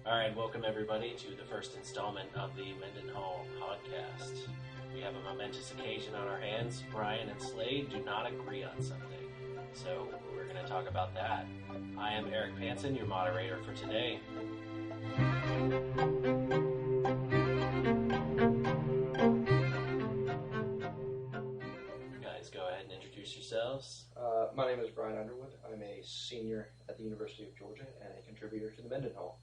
All right, welcome everybody to the first installment of the Mendenhall podcast. We have a momentous occasion on our hands. Brian and Slade do not agree on something, so we're going to talk about that. I am Eric Panson, your moderator for today. You guys go ahead and introduce yourselves. My name is Brian Underwood. I'm a senior at the University of Georgia and a contributor to the Mendenhall.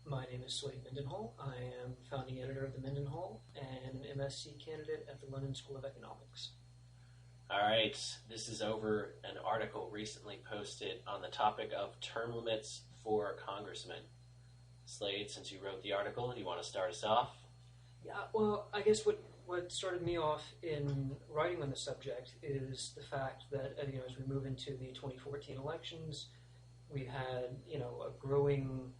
My name is Slade Mendenhall. I am founding editor of the Mendenhall and an MSc candidate at the London School of Economics. All right, this is over an article recently posted on the topic of term limits for congressmen. Slade, since you wrote the article, do you want to start us off? Yeah, well, I guess what started me off in writing on the subject is the fact that as we move into the 2014 elections, we had a growing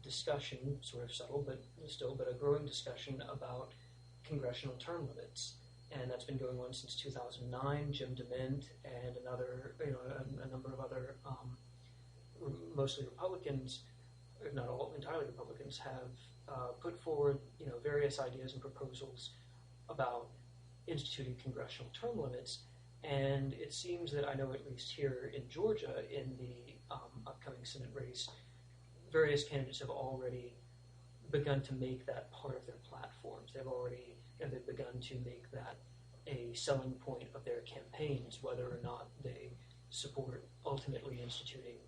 discussion, sort of subtle, but a growing discussion about congressional term limits, and that's been going on since 2009. Jim DeMint and a number of other, mostly Republicans, if not all entirely Republicans, have put forward various ideas and proposals about instituting congressional term limits. And it seems that I know at least here in Georgia, in the upcoming Senate race, various candidates have already begun to make that part of their platforms. They've begun to make that a selling point of their campaigns, whether or not they support ultimately instituting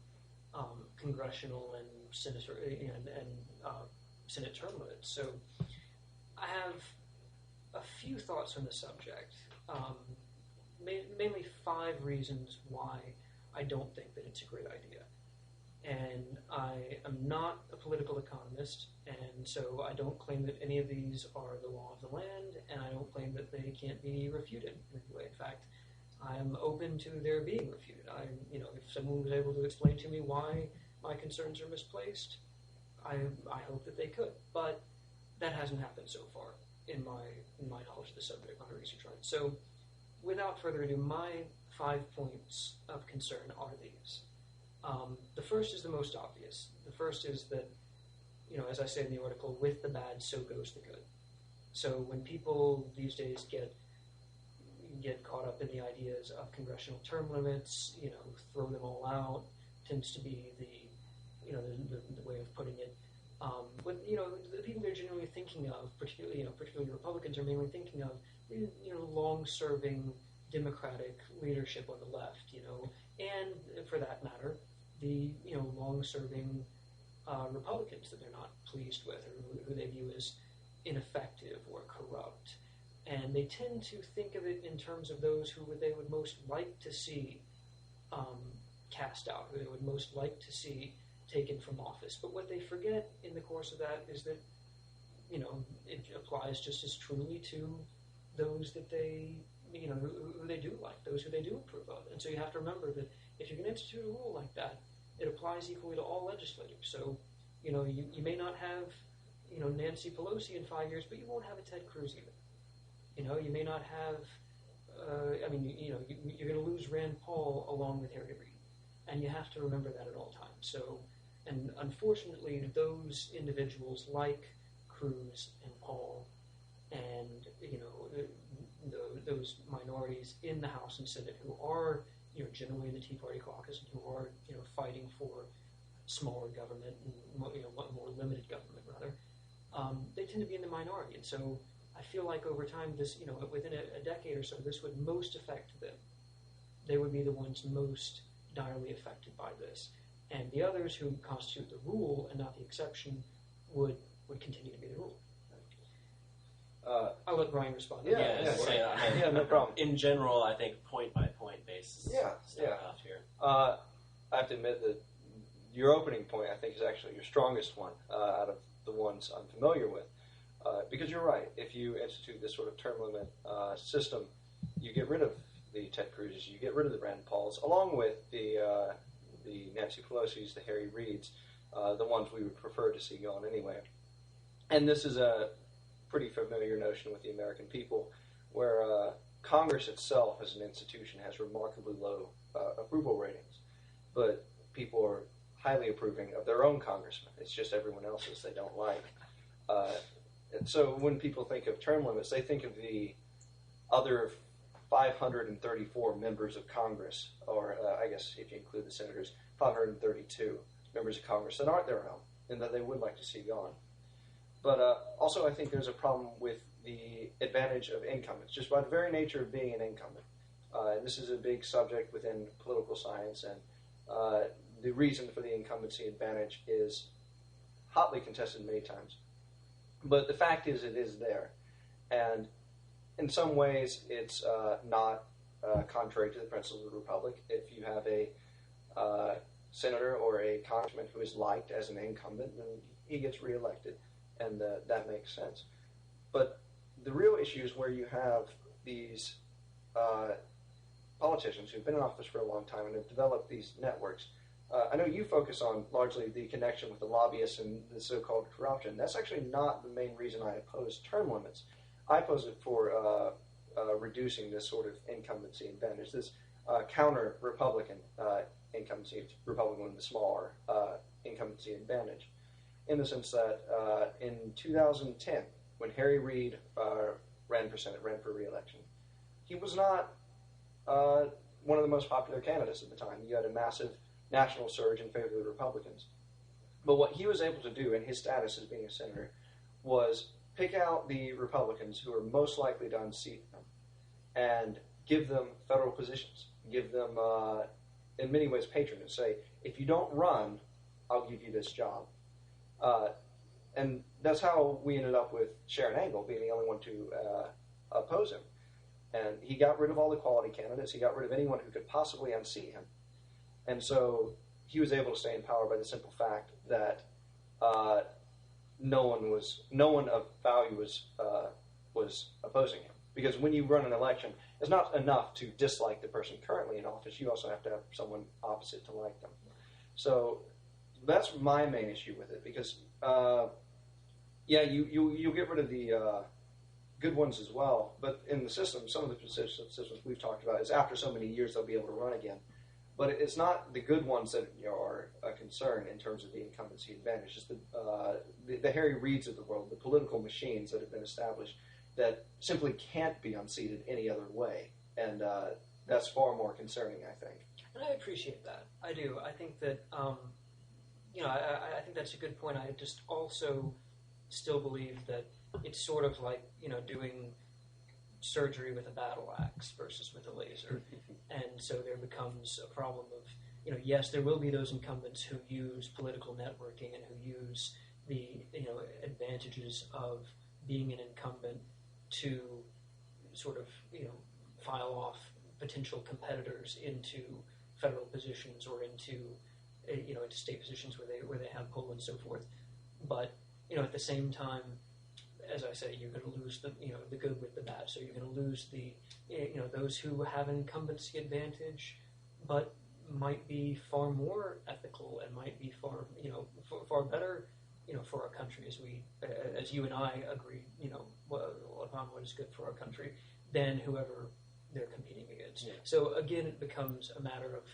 congressional and senator and Senate term limits. So I have a few thoughts on the subject, mainly 5 reasons why I don't think that it's a great idea. And I am not a political economist, and so I don't claim that any of these are the law of the land, and I don't claim that they can't be refuted in any way. In fact, I'm open to their being refuted. If someone was able to explain to me why my concerns are misplaced, I hope that they could. But that hasn't happened so far in my knowledge of the subject, my research on it. So, without further ado, my 5 points of concern are these. The first is the most obvious. The first is that, as I say in the article, with the bad, so goes the good. So when people these days get caught up in the ideas of congressional term limits, throw them all out, tends to be the way of putting it. But the people they're generally thinking of, particularly Republicans, are mainly thinking of long-serving Democratic leadership on the left, and for that matter, the long-serving Republicans that they're not pleased with, or who they view as ineffective or corrupt, and they tend to think of it in terms of those who they would most like to see cast out, who they would most like to see taken from office. But what they forget in the course of that is that it applies just as truly to those that they who they do like, those who they do approve of. And so you have to remember that if you're going to institute a rule like that, it applies equally to all legislators. So, you may not have, Nancy Pelosi in 5 years, but you won't have a Ted Cruz either. You may not have, you're going to lose Rand Paul along with Harry Reid. And you have to remember that at all times. So, and unfortunately, those individuals like Cruz and Paul and those minorities in the House and Senate who are generally in the Tea Party caucus and who are fighting for smaller government and more limited government rather, they tend to be in the minority. And so I feel like over time, this within a decade or so, this would most affect them. They would be the ones most direly affected by this, and the others who constitute the rule and not the exception would continue to be the rule. I'll let Brian respond. Yeah, no problem. In general, I think point-by-point basis. Off here. I have to admit that your opening point, I think, is actually your strongest one out of the ones I'm familiar with. Because you're right, if you institute this sort of term limit system, you get rid of the Ted Cruz's, you get rid of the Rand Pauls, along with the Nancy Pelosi's, the Harry Reids, the ones we would prefer to see gone anyway. And this is a pretty familiar notion with the American people, where Congress itself as an institution has remarkably low approval ratings, but people are highly approving of their own congressman. It's just everyone else's they don't like. And so when people think of term limits, they think of the other 534 members of Congress, or I guess if you include the senators, 532 members of Congress that aren't their own and that they would like to see gone. But also I think there's a problem with the advantage of incumbents, just by the very nature of being an incumbent. And this is a big subject within political science, and the reason for the incumbency advantage is hotly contested many times. But the fact is it is there. And in some ways it's not contrary to the principles of the Republic. If you have a senator or a congressman who is liked as an incumbent, then he gets reelected, and that makes sense. But the real issue is where you have these politicians who've been in office for a long time and have developed these networks. I know you focus on largely the connection with the lobbyists and the so-called corruption. That's actually not the main reason I oppose term limits. I oppose it for reducing this sort of incumbency advantage, this counter-Republican incumbency, Republican with the smaller incumbency advantage, in the sense that in 2010, when Harry Reid ran for re-election, he was not one of the most popular candidates at the time. You had a massive national surge in favor of the Republicans. But what he was able to do in his status as being a senator was pick out the Republicans who are most likely to unseat him and give them federal positions, give them, in many ways, patronage. Say, if you don't run, I'll give you this job. And that's how we ended up with Sharon Angle being the only one to oppose him. And he got rid of all the quality candidates. He got rid of anyone who could possibly unseat him. And so he was able to stay in power by the simple fact that no one of value was opposing him. Because when you run an election, it's not enough to dislike the person currently in office. You also have to have someone opposite to like them. So that's my main issue with it. Because you get rid of the good ones as well. But in the system, some of the systems we've talked about is after so many years they'll be able to run again. But it's not the good ones that are a concern in terms of the incumbency advantage. It's the Harry Reids of the world, the political machines that have been established that simply can't be unseated any other way. And that's far more concerning, I think. And I appreciate that. I do. I think that, I think that's a good point. I just also still believe that it's sort of like, doing surgery with a battle axe versus with a laser. And so there becomes a problem of, yes, there will be those incumbents who use political networking and who use the, advantages of being an incumbent to sort of, file off potential competitors into federal positions or into, into state positions where they have pull and so forth. But, at the same time, as I say, you're going to lose the good with the bad. So you're going to lose the those who have an incumbency advantage, but might be far more ethical and might be far better for our country as you and I agree upon what is good for our country than whoever they're competing against. Yeah. So again, it becomes a matter of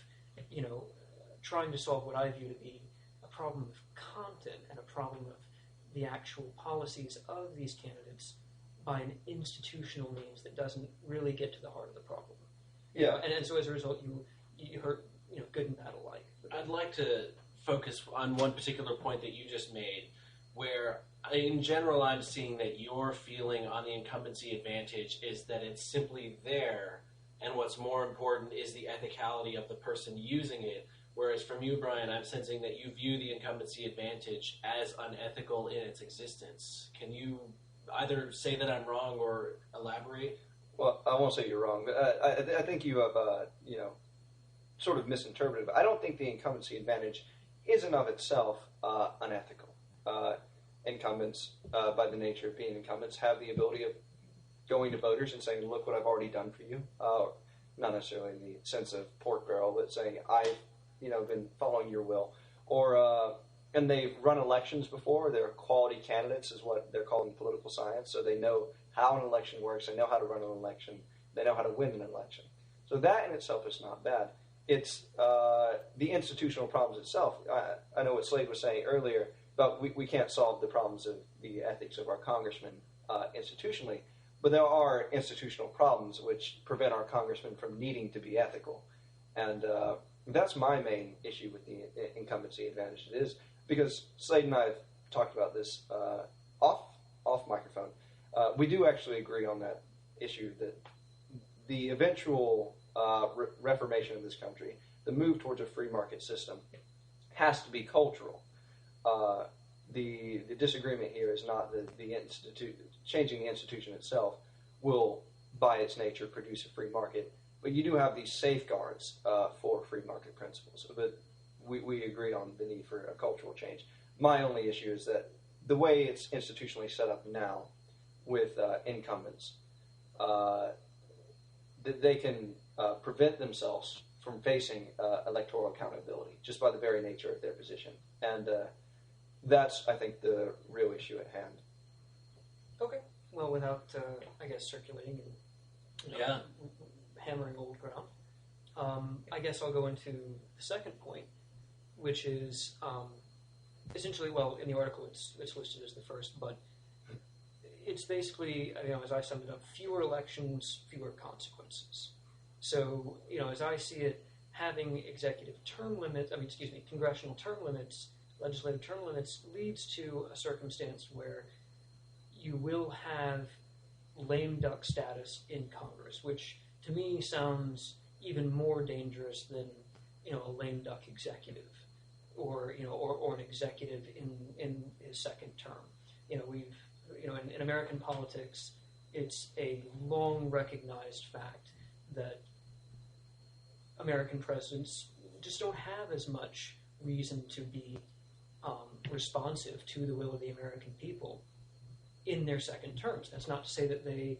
trying to solve what I view to be a problem of content and a problem of the actual policies of these candidates by an institutional means that doesn't really get to the heart of the problem. Yeah. And so as a result, you hurt good and bad alike. I'd like to focus on one particular point that you just made, where in general I'm seeing that your feeling on the incumbency advantage is that it's simply there, and what's more important is the ethicality of the person using it. Whereas from you, Brian, I'm sensing that you view the incumbency advantage as unethical in its existence. Can you either say that I'm wrong or elaborate? Well, I won't say you're wrong, but I think you have, sort of misinterpreted. But I don't think the incumbency advantage is in of itself unethical. Incumbents, by the nature of being incumbents, have the ability of going to voters and saying, look what I've already done for you. Not necessarily in the sense of pork barrel, but saying, I've been following your will. Or, and they've run elections before. They're quality candidates is what they're called in political science. So they know how an election works. They know how to run an election. They know how to win an election. So that in itself is not bad. it's the institutional problems itself. I know what Slade was saying earlier, but we can't solve the problems of the ethics of our congressmen institutionally. But there are institutional problems which prevent our congressmen from needing to be ethical. And that's my main issue with the incumbency advantage. It is because Slade and I have talked about this off microphone. We do actually agree on that issue that the eventual reformation of this country, the move towards a free market system, has to be cultural. The disagreement here is not that the changing the institution itself will, by its nature, produce a free market, but you do have these safeguards for free market principles. But we agree on the need for a cultural change. My only issue is that the way it's institutionally set up now with incumbents, that they can prevent themselves from facing electoral accountability just by the very nature of their position. And that's, I think, the real issue at hand. Okay. Well, without, I guess, circulating and hammering old ground, I guess I'll go into the second point, which is essentially, well, in the article it's listed as the first, but it's basically, as I summed it up, fewer elections, fewer consequences. So, as I see it, having congressional term limits, legislative term limits, leads to a circumstance where you will have lame duck status in Congress, which to me sounds even more dangerous than a lame duck executive, or an executive in his second term. In American politics, it's a long recognized fact that American presidents just don't have as much reason to be responsive to the will of the American people in their second terms. That's not to say that they,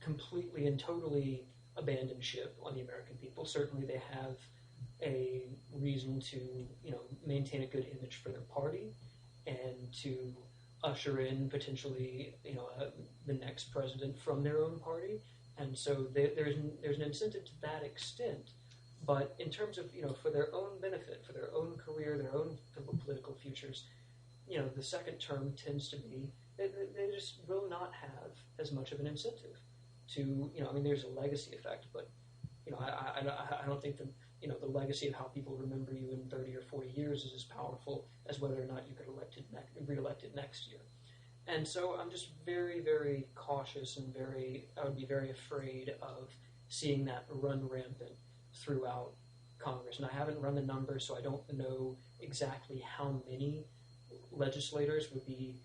completely and totally abandon ship on the American people. Certainly they have a reason to, maintain a good image for their party and to usher in potentially, the next president from their own party. And so there's an incentive to that extent. But in terms of, for their own benefit, for their own career, their own political futures, the second term tends to be, they just will not have as much of an incentive to, there's a legacy effect, but, I don't think that, the legacy of how people remember you in 30 or 40 years is as powerful as whether or not you get re-elected next year. And so I'm just very, very cautious and I would be very afraid of seeing that run rampant throughout Congress. And I haven't run the numbers, so I don't know exactly how many legislators would be,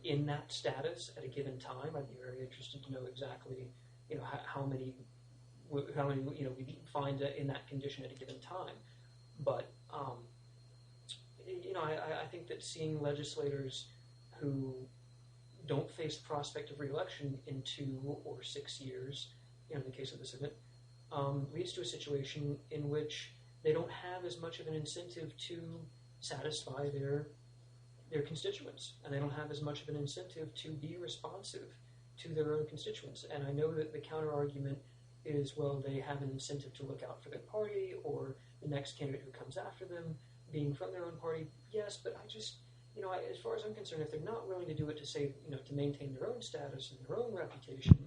in that status at a given time. I'd be very interested to know exactly, how many we find in that condition at a given time. But, I think that seeing legislators who don't face the prospect of re-election in 2 or 6 years, in the case of the Senate, leads to a situation in which they don't have as much of an incentive to satisfy their constituents, and they don't have as much of an incentive to be responsive to their own constituents. And I know that the counter-argument is, well, they have an incentive to look out for their party or the next candidate who comes after them being from their own party. Yes, but I just, as far as I'm concerned, if they're not willing to do it to save, to maintain their own status and their own reputation,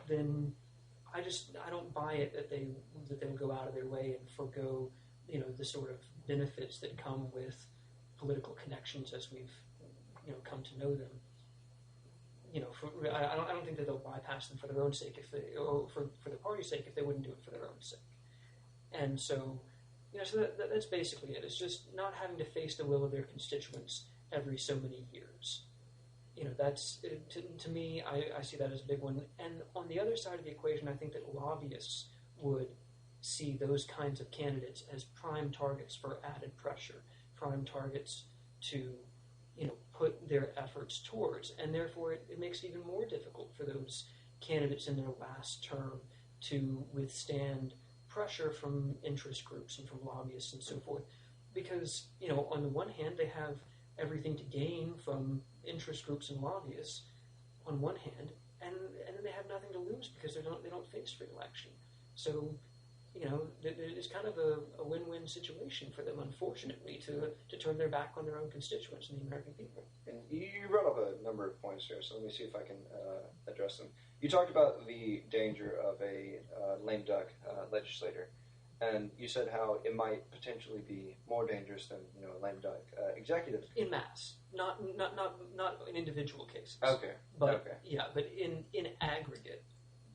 then I don't buy it that they'll go out of their way and forego, the sort of benefits that come with political connections as we've, come to know them. I don't think that they'll bypass them for their own sake or for the party's sake if they wouldn't do it for their own sake. And so, so that's basically it. It's just not having to face the will of their constituents every so many years. That's to me, I see that as a big one. And on the other side of the equation, I think that lobbyists would see those kinds of candidates as prime targets for added pressure, prime targets to, put their efforts towards. And therefore, it makes it even more difficult for those candidates in their last term to withstand pressure from interest groups and from lobbyists and so forth. Because, on the one hand, they have everything to gain from interest groups and lobbyists on one hand, and then they have nothing to lose because they don't face re-election. So, it's kind of a win-win situation for them, unfortunately, to turn their back on their own constituents and the American people. And you brought up a number of points here, so let me see if I can address them. You talked about the danger of a lame duck legislator, and you said how it might potentially be more dangerous than a lame duck executive. In mass, not in individual cases. Okay. But in aggregate,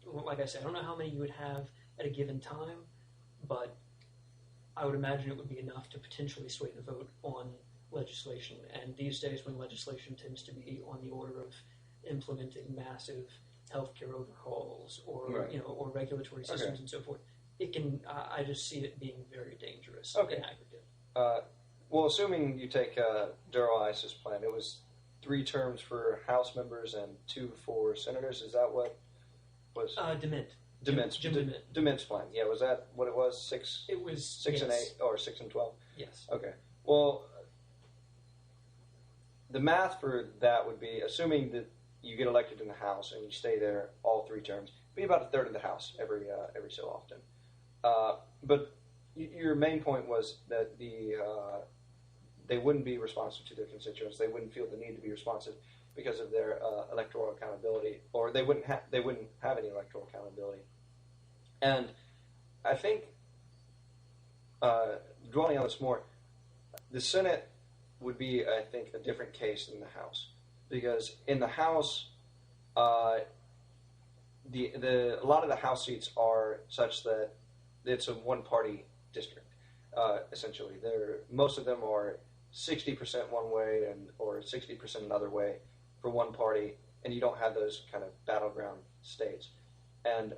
like I said, I don't know how many you would have at a given time, but I would imagine it would be enough to potentially sway the vote on legislation. And these days, when legislation tends to be on the order of implementing massive healthcare overhauls or or regulatory systems and so forth, it can. I just see it being very dangerous in aggregate. Well, assuming you take Darrell Iss's plan, it was 3 terms for House members and 2 for senators. Is that what was? Dement's plan. Yeah, was that what it was? 6. It was 6 and 8, or 6 and 12. Yes. Okay. Well, the math for that would be, assuming that you get elected in the House and you stay there all 3 terms, be about a third of the House every so often. But your main point was that they wouldn't be responsive to their constituents. They wouldn't feel the need to be responsive because of their electoral accountability, or they wouldn't have any electoral accountability. And I think, dwelling on this more, the Senate would be, I think, a different case than the House, because in the House, a lot of the House seats are such that it's a one-party district. Essentially, most of them are 60% one way or 60% another way for one party, and you don't have those kind of battleground states. And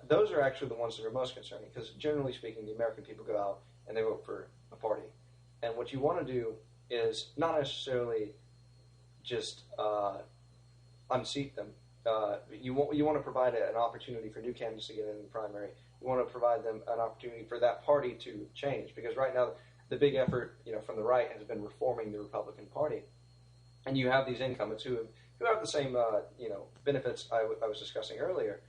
those are actually the ones that are most concerning, because generally speaking, the American people go out and they vote for a party. And what you want to do is not necessarily just unseat them. You want to provide an opportunity for new candidates to get in the primary. You want to provide them an opportunity for that party to change, because right now the big effort, from the right has been reforming the Republican Party, and you have these incumbents who have the same benefits I was discussing earlier,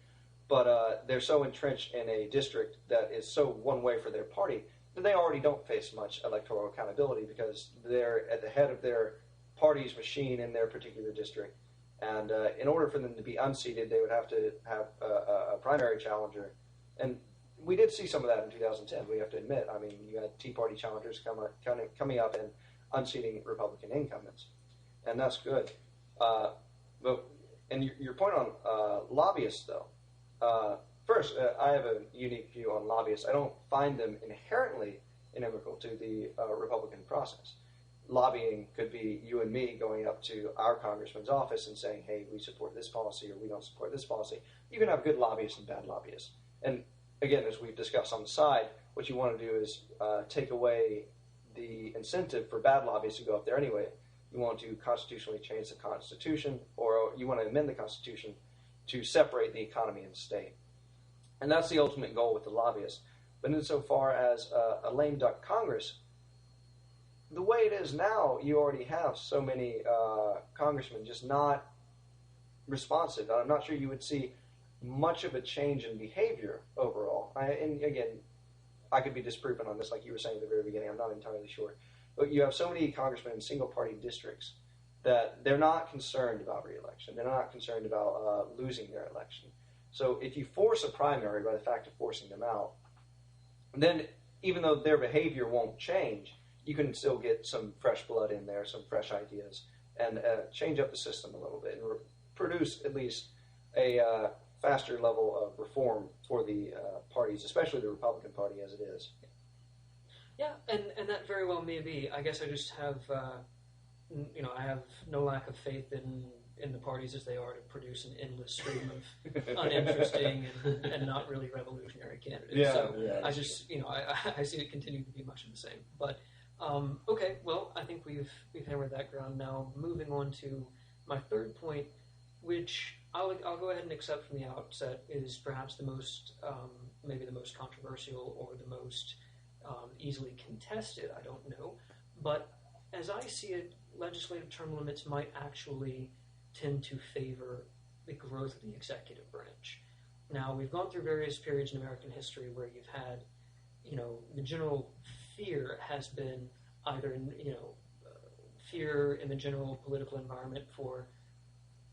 but they're so entrenched in a district that is so one way for their party that they already don't face much electoral accountability, because they're at the head of their party's machine in their particular district. And in order for them to be unseated, they would have to have a primary challenger. And we did see some of that in 2010, we have to admit. I mean, you had Tea Party challengers coming up and unseating Republican incumbents. And that's good. And your point on lobbyists, though. First, I have a unique view on lobbyists. I don't find them inherently inimical to the Republican process. Lobbying could be you and me going up to our congressman's office and saying, hey, we support this policy or we don't support this policy. You can have good lobbyists and bad lobbyists. And again, as we've discussed on the side, what you want to do is take away the incentive for bad lobbyists to go up there anyway. You want to constitutionally change the Constitution, or you want to amend the Constitution to separate the economy and the state. And that's the ultimate goal with the lobbyists. But insofar as a lame duck Congress, the way it is now, you already have so many congressmen just not responsive. I'm not sure you would see much of a change in behavior overall. And again, I could be disproven on this, like you were saying at the very beginning. I'm not entirely sure. But you have so many congressmen in single-party districts that they're not concerned about re-election. They're not concerned about losing their election. So if you force a primary by the fact of forcing them out, then even though their behavior won't change, you can still get some fresh blood in there, some fresh ideas, and change up the system a little bit and produce at least a faster level of reform for the parties, especially the Republican Party as it is. Yeah, and that very well may be. I guess I just have, I have no lack of faith in the parties as they are to produce an endless stream of uninteresting and not really revolutionary candidates. Yeah, so yeah, I just, I see it continue to be much of the same. But okay, well, I think we've hammered that ground. Now, moving on to my third point, which I'll go ahead and accept from the outset is perhaps the most, maybe the most controversial or the most easily contested. I don't know, but as I see it, legislative term limits might actually tend to favor the growth of the executive branch. Now, we've gone through various periods in American history where you've had the general fear has been either, fear in the general political environment for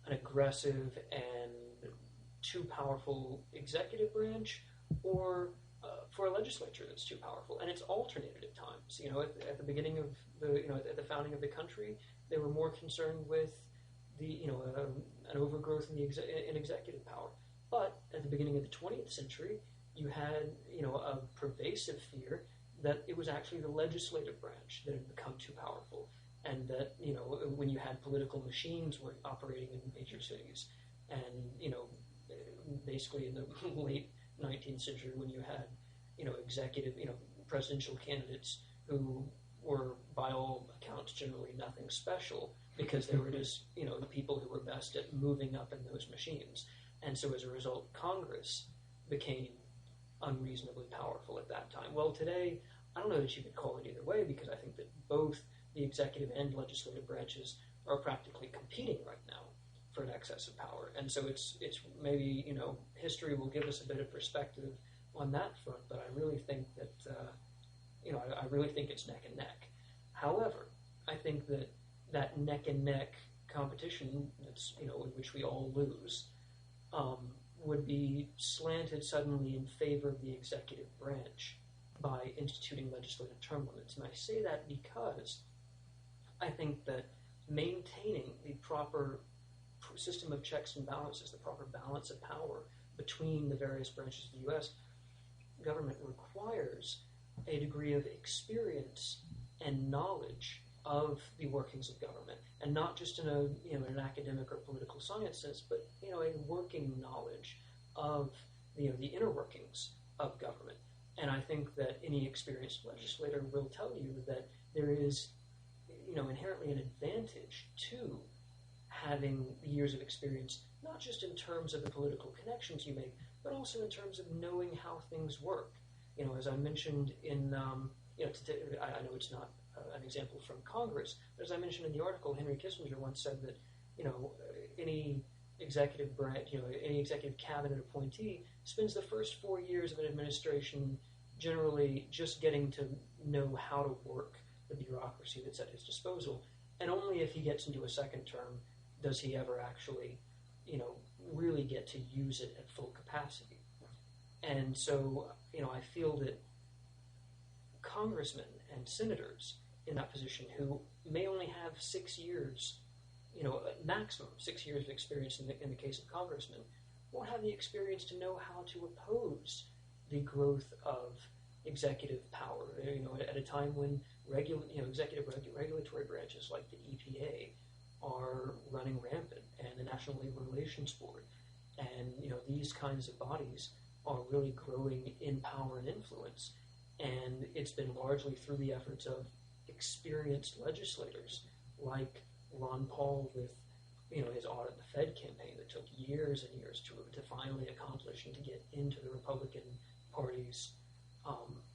an aggressive and too powerful executive branch, or for a legislature that's too powerful. And it's alternated at times. At the beginning of at the founding of the country, they were more concerned with an overgrowth in executive power. But at the beginning of the 20th century, you had a pervasive fear that it was actually the legislative branch that had become too powerful, and that when you had political machines were operating in major cities, and basically in the late 19th century, when you had executive presidential candidates who were by all accounts generally nothing special, because they were just the people who were best at moving up in those machines. And so as a result, Congress became unreasonably powerful at that time. Well, today, I don't know that you could call it either way, because I think that both the executive and legislative branches are practically competing right now for an excess of power. And so it's maybe, history will give us a bit of perspective on that front, but I really think that, I really think it's neck and neck. However, I think that neck and neck competition that's, in which we all lose, would be slanted suddenly in favor of the executive branch by instituting legislative term limits. And I say that because I think that maintaining the proper system of checks and balances, the proper balance of power between the various branches of the U.S. government, requires a degree of experience and knowledge of the workings of government, and not just in an academic or political science sense, but a working knowledge of the inner workings of government. And I think that any experienced legislator will tell you that there is inherently an advantage to having years of experience, not just in terms of the political connections you make, but also in terms of knowing how things work. As I mentioned in, I know it's not an example from Congress, but as I mentioned in the article, Henry Kissinger once said that, any executive branch, any executive cabinet appointee spends the first 4 years of an administration generally just getting to know how to work the bureaucracy that's at his disposal, and only if he gets into a second term does he ever actually, really get to use it at full capacity. And so, I feel that congressmen and senators in that position, who may only have 6 years, maximum 6 years of experience in the case of congressmen, won't have the experience to know how to oppose the growth of executive power. At a time when executive regulatory branches like the EPA are running rampant, and the National Labor Relations Board, and these kinds of bodies are really growing in power and influence. And it's been largely through the efforts of experienced legislators like Ron Paul with his Audit the Fed campaign that took years and years to finally accomplish and to get into the Republican Party's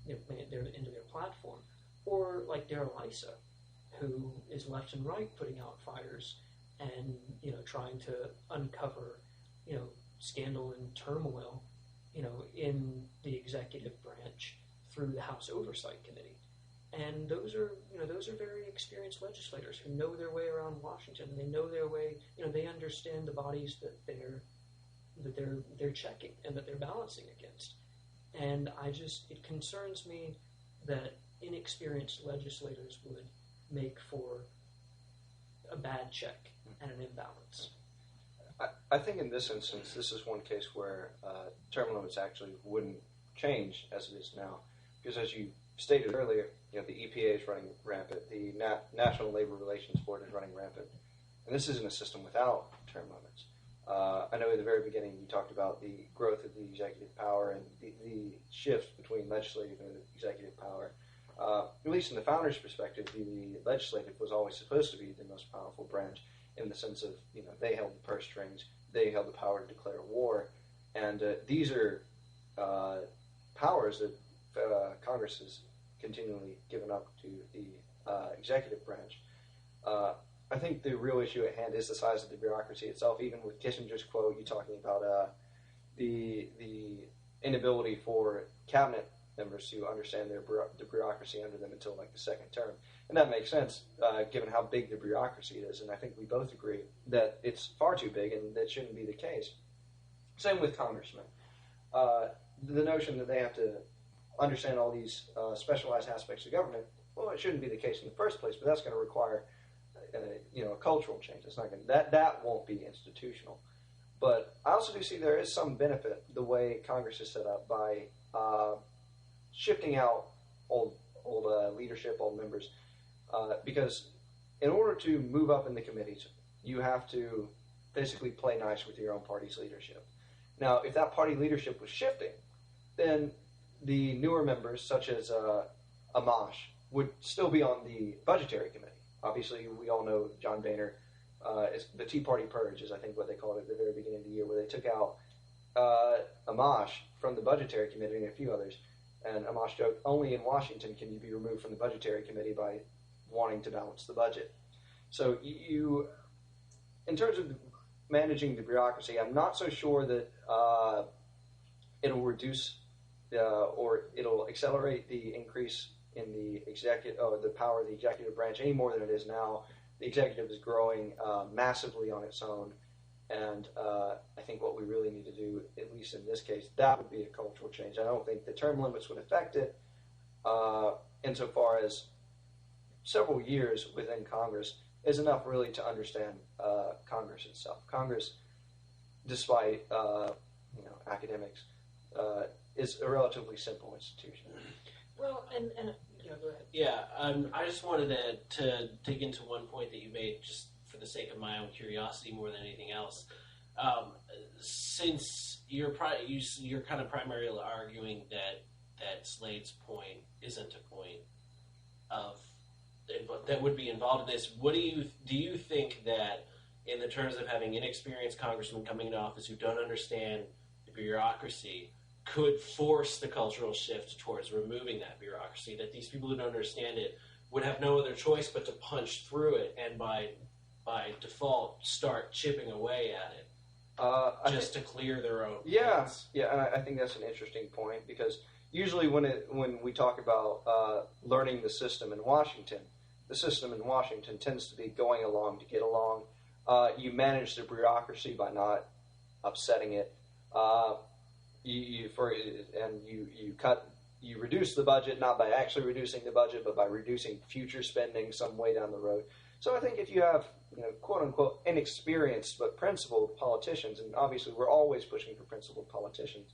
into their platform, or like Darrell Issa, who is left and right putting out fires and trying to uncover scandal and turmoil in the executive branch through the House Oversight Committee. And those are very experienced legislators who know their way around Washington. They know their way. They understand the bodies that they're checking and that they're balancing against. And it concerns me that inexperienced legislators would make for a bad check and an imbalance. I think in this instance, this is one case where term limits actually wouldn't change as it is now, because as you stated earlier, the EPA is running rampant, the National Labor Relations Board is running rampant, and this isn't a system without term limits. I know at the very beginning you talked about the growth of the executive power and the shift between legislative and executive power. At least in the founders' perspective, the legislative was always supposed to be the most powerful branch, in the sense of, they held the purse strings, they held the power to declare war, and these are powers that Congress has continually given up to the executive branch. I think the real issue at hand is the size of the bureaucracy itself. Even with Kissinger's quote, you talking about the inability for cabinet members to understand the bureaucracy under them until like the second term. And that makes sense given how big the bureaucracy is. And I think we both agree that it's far too big and that shouldn't be the case. Same with congressmen. The notion that they have to understand all these specialized aspects of government, well, it shouldn't be the case in the first place, but that's going to require a cultural change. It's not going that won't be institutional. But I also do see there is some benefit the way Congress is set up by shifting out old leadership, old members, because in order to move up in the committees, you have to basically play nice with your own party's leadership. Now, if that party leadership was shifting, then the newer members, such as Amash, would still be on the budgetary committee. Obviously, we all know John Boehner is the Tea Party purge, is I think what they called it at the very beginning of the year, where they took out Amash from the budgetary committee and a few others. And Amash joked, only in Washington can you be removed from the budgetary committee by wanting to balance the budget. So you, in terms of managing the bureaucracy, I'm not so sure that it'll reduce or it'll accelerate the increase in the the power of the executive branch any more than it is now. The executive is growing massively on its own, and I think what we really need to do, at least in this case, that would be a cultural change. I don't think the term limits would affect it insofar as several years within Congress is enough really to understand Congress itself. Congress, despite academics, is a relatively simple institution. Well, and go ahead. Yeah, I just wanted to dig into one point that you made, just for the sake of my own curiosity more than anything else. Since you're kind of primarily arguing that Slade's point isn't a point that would be involved in this, what do you think that, in the terms of having inexperienced congressmen coming into office who don't understand the bureaucracy, could force the cultural shift towards removing that bureaucracy, that these people who don't understand it would have no other choice but to punch through it and by default start chipping away at it just to clear their own points? Yeah, and I think that's an interesting point, because usually when we talk about learning the system in Washington tends to be going along to get along. You manage the bureaucracy by not upsetting it. You reduce the budget, not by actually reducing the budget, but by reducing future spending some way down the road. So I think if you have, quote unquote, inexperienced but principled politicians, and obviously we're always pushing for principled politicians,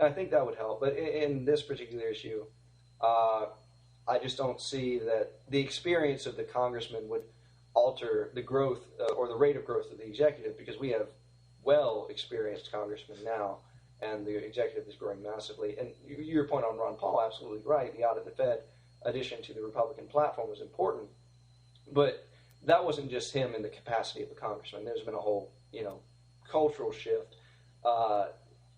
I think that would help. But in this particular issue, I just don't see that the experience of the congressman would alter the growth or the rate of growth of the executive, because we have well-experienced congressmen now, and the executive is growing massively. And your point on Ron Paul, absolutely right. The audit the Fed addition to the Republican platform was important, but that wasn't just him in the capacity of a congressman. There's been a whole, cultural shift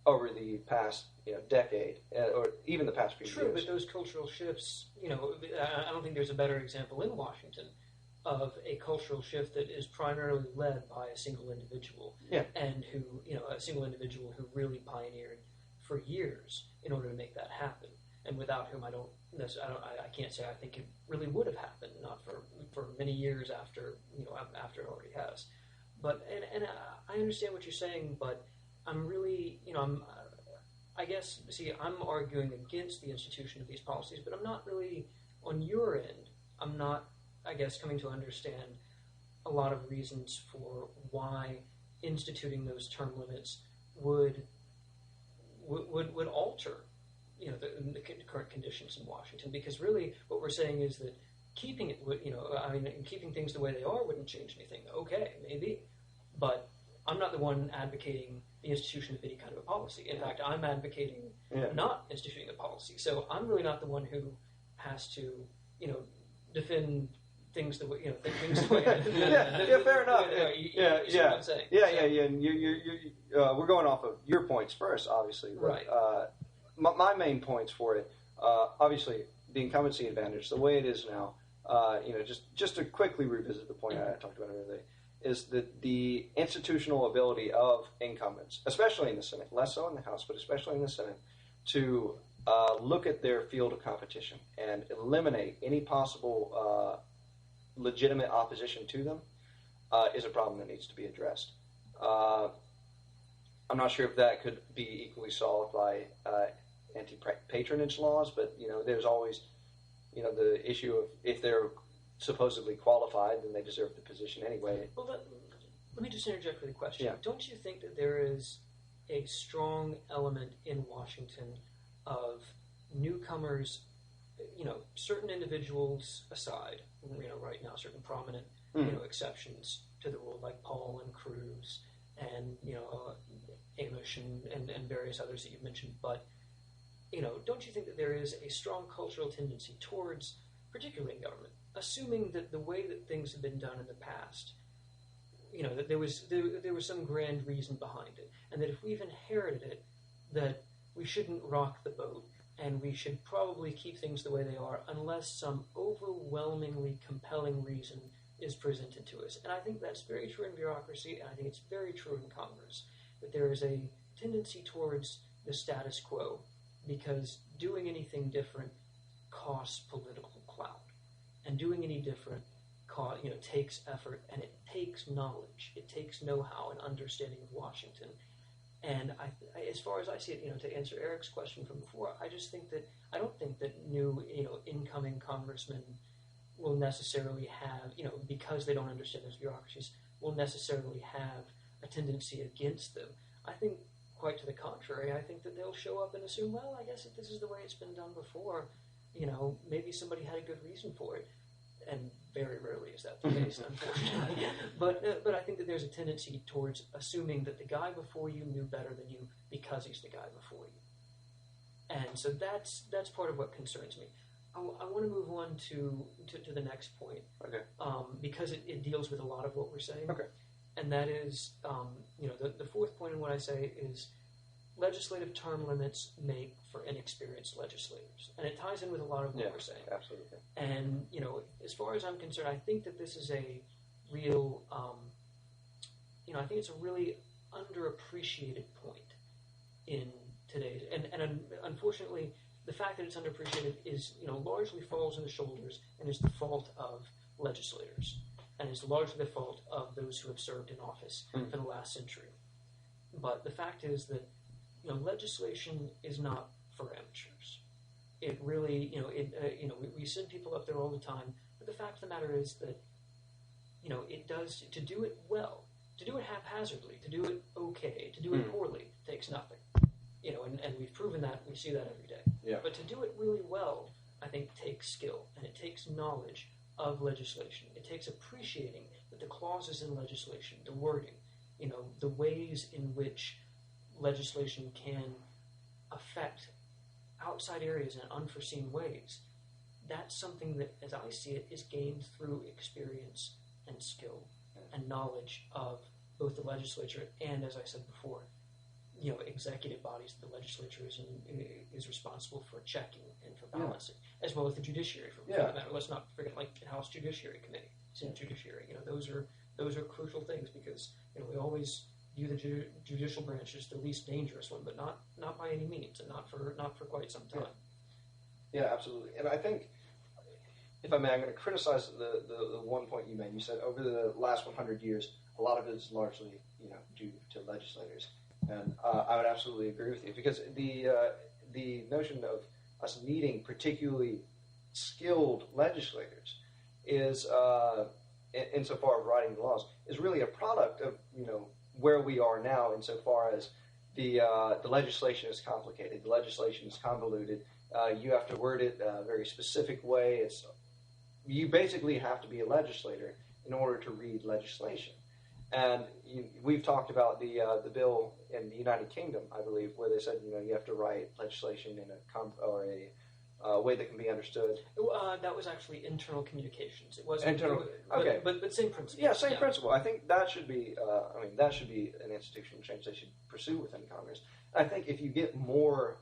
over the past, decade, or even the past few years. True, but those cultural shifts, I don't think there's a better example in Washington of a cultural shift that is primarily led by a single individual, and who, a single individual who really pioneered for years in order to make that happen, and without whom I can't say I think it really would have happened, not for many years after after it already has. But and I understand what you're saying, but I'm really I'm arguing against the institution of these policies, but I'm not really on your end. I'm not, coming to understand a lot of reasons for why instituting those term limits would alter, the current conditions in Washington. Because really, what we're saying is that keeping it, keeping things the way they are wouldn't change anything. Okay, maybe, but I'm not the one advocating the institution of any kind of a policy. In fact, I'm advocating not instituting a policy. So I'm really not the one who has to, defend things the way, things the way. Fair enough. You see what I'm saying? And we're going off of your points first, obviously. Right. My main points for it, obviously, the incumbency advantage, the way it is now. Just to quickly revisit the point I talked about earlier, is that the institutional ability of incumbents, especially in the Senate, less so in the House, but especially in the Senate, to look at their field of competition and eliminate any possible legitimate opposition to them is a problem that needs to be addressed. I'm not sure if that could be equally solved by anti-patronage laws, but there's always the issue of if they're supposedly qualified, then they deserve the position anyway. Well, let me just interject with a question. Yeah. Don't you think that there is a strong element in Washington of newcomers, certain individuals aside, right now, certain prominent, exceptions to the rule, like Paul and Cruz and, Amish and various others that you've mentioned, but, don't you think that there is a strong cultural tendency towards, particularly in government, assuming that the way that things have been done in the past, that there was some grand reason behind it, and that if we've inherited it, that we shouldn't rock the boat, and we should probably keep things the way they are unless some overwhelmingly compelling reason is presented to us. And I think that's very true in bureaucracy, and I think it's very true in Congress, that there is a tendency towards the status quo, because doing anything different costs political clout, and doing any different takes effort, and it takes knowledge, it takes know-how and understanding of Washington. And as far as I see it, to answer Eric's question from before, I don't think that new, incoming congressmen will necessarily have, because they don't understand those bureaucracies, will necessarily have a tendency against them. I think, quite to the contrary, I think that they'll show up and assume, well, I guess if this is the way it's been done before, maybe somebody had a good reason for it. And very rarely is that the case, unfortunately. But I think that there's a tendency towards assuming that the guy before you knew better than you because he's the guy before you. And so that's part of what concerns me. I want to move on to the next point, okay, because it deals with a lot of what we're saying. Okay. And that is, the fourth point in what I say is legislative term limits make for inexperienced legislators. And it ties in with a lot of what we're saying. Absolutely. And, as far as I'm concerned, I think that this is a real, I think it's a really underappreciated point in today's, and unfortunately, the fact that it's underappreciated is, largely falls on the shoulders and is the fault of legislators. And is largely the fault of those who have served in office for the last century. But the fact is that, legislation is not for amateurs. It really, we send people up there all the time, but the fact of the matter is that, it does, to do it well, to do it haphazardly, to do it okay, to do it poorly, takes nothing. And we've proven that, we see that every day. Yeah. But to do it really well, I think, takes skill, and it takes knowledge of legislation. It takes appreciating that the clauses in legislation, the wording, the ways in which legislation can affect outside areas in unforeseen ways. That's something that, as I see it, is gained through experience and skill and knowledge of both the legislature and, as I said before, executive bodies that the legislature is responsible for checking and for balancing, as well as the judiciary. For that matter, let's not forget, like the House Judiciary Committee, Senate Judiciary. Those are crucial things because we always view the judicial branch as the least dangerous one, but not by any means, and not for quite some time. Yeah, absolutely. And I think, if I may, I'm going to criticize the one point you made. You said over the last 100 years, a lot of it is largely due to legislators. And I would absolutely agree with you because the notion of us needing particularly skilled legislators is, insofar as writing the laws, is really a product of where we are now. Insofar as the legislation is complicated, the legislation is convoluted. You have to word it a very specific way. You basically have to be a legislator in order to read legislation. And we've talked about the bill in the United Kingdom, I believe, where they said you have to write legislation in a way that can be understood. That was actually internal communications. It wasn't internal. Okay, but same principle. Yeah, same principle. I think that should be. That should be an institutional change they should pursue within Congress. I think if you get more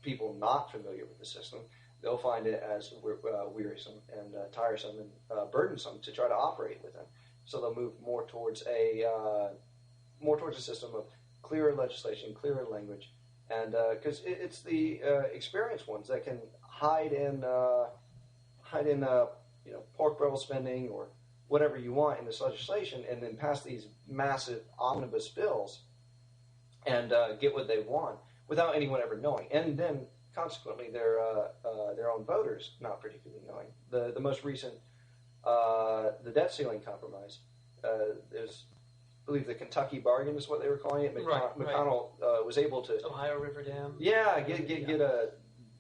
people not familiar with the system, they'll find it as wearisome and tiresome and burdensome to try to operate within. So they'll move more towards a system of clearer legislation, clearer language, and because it's the experienced ones that can hide in pork barrel spending or whatever you want in this legislation, and then pass these massive omnibus bills and get what they want without anyone ever knowing, and then consequently their own voters not particularly knowing. The most recent the debt ceiling compromise is, I believe, the Kentucky bargain is what they were calling it. McConnell was able to Ohio River Dam. Yeah, get a